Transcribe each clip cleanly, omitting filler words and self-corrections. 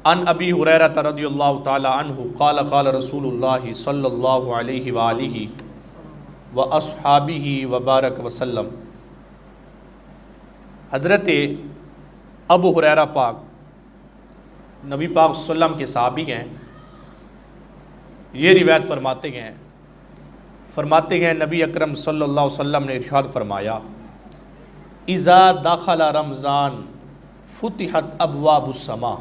عن ابی ہریرہ رضی اللہ تعالی عنہ قال قال رسول اللہ صلی اللہ علیہ وآلہ واصحابہ وبارک وسلم۔ حضرت ابو ہریرہ پاک نبی پاک صلی اللہ علیہ وسلم کے صحابی ہیں۔ یہ روایت فرماتے ہیں نبی اکرم صلی اللہ علیہ وسلم نے ارشاد فرمایا، اذا دخل رمضان فتحت ابواب السماء۔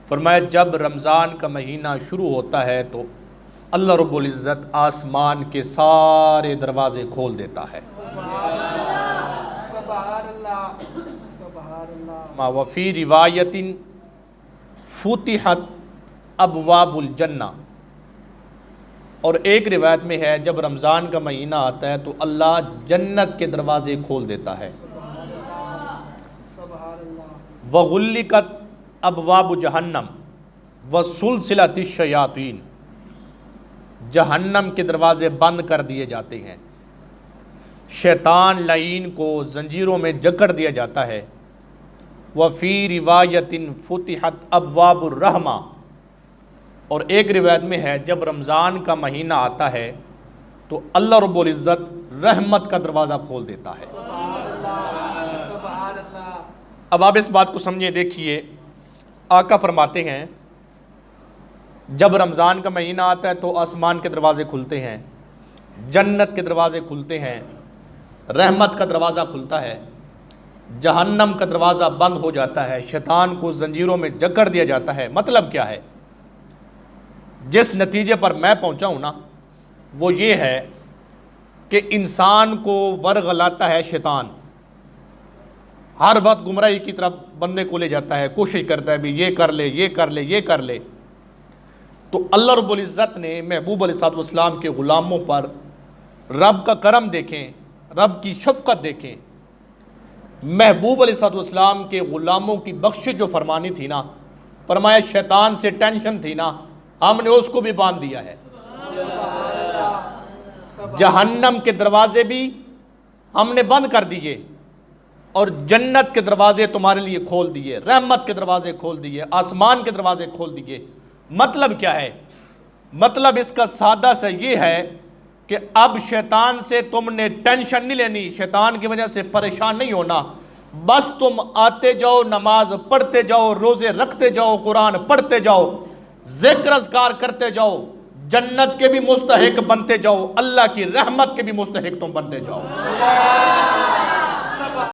فرمایا جب رمضان کا مہینہ شروع ہوتا ہے تو اللہ رب العزت آسمان کے سارے دروازے کھول دیتا ہے۔ ما وفی روایت فتحت ابواب الجنہ، اور ایک روایت میں ہے جب رمضان کا مہینہ آتا ہے تو اللہ جنت کے دروازے کھول دیتا ہے۔ وغلقت ابواب جہنم وسلسلۃ الشیاطین، جہنم کے دروازے بند کر دیے جاتے ہیں، شیطان لعین کو زنجیروں میں جکڑ دیا جاتا ہے۔ وفی روایت فتحت ابواب الرحمہ، اور ایک روایت میں ہے جب رمضان کا مہینہ آتا ہے تو اللہ رب العزت رحمت کا دروازہ کھول دیتا ہے۔ اب آپ اس بات کو سمجھیں، دیکھیے آقا فرماتے ہیں جب رمضان کا مہینہ آتا ہے تو آسمان کے دروازے کھلتے ہیں، جنت کے دروازے کھلتے ہیں، رحمت کا دروازہ کھلتا ہے، جہنم کا دروازہ بند ہو جاتا ہے، شیطان کو زنجیروں میں جکڑ دیا جاتا ہے۔ مطلب کیا ہے؟ جس نتیجے پر میں پہنچا ہوں نا وہ یہ ہے کہ انسان کو ورغلاتا ہے شیطان، ہر وقت گمراہی کی طرف بندے کو لے جاتا ہے، کوشش کرتا ہے بھی یہ کر لے یہ کر لے یہ کر لے۔ تو اللہ رب العزت نے محبوب علیہ السلام کے غلاموں پر رب کا کرم دیکھیں، رب کی شفقت دیکھیں۔ محبوب علیہ السلام کے غلاموں کی بخشش جو فرمانی تھی نا، فرمایا شیطان سے ٹینشن تھی نا، ہم نے اس کو بھی باندھ دیا ہے۔ جہنم کے دروازے بھی ہم نے بند کر دیے اور جنت کے دروازے تمہارے لیے کھول دیے، رحمت کے دروازے کھول دیے، آسمان کے دروازے کھول دیے۔ مطلب کیا ہے؟ مطلب اس کا سادہ سا یہ ہے کہ اب شیطان سے تم نے ٹینشن نہیں لینی، شیطان کی وجہ سے پریشان نہیں ہونا، بس تم آتے جاؤ، نماز پڑھتے جاؤ، روزے رکھتے جاؤ، قرآن پڑھتے جاؤ، ذکر اذکار کرتے جاؤ، جنت کے بھی مستحق بنتے جاؤ، اللہ کی رحمت کے بھی مستحق تم بنتے جاؤ۔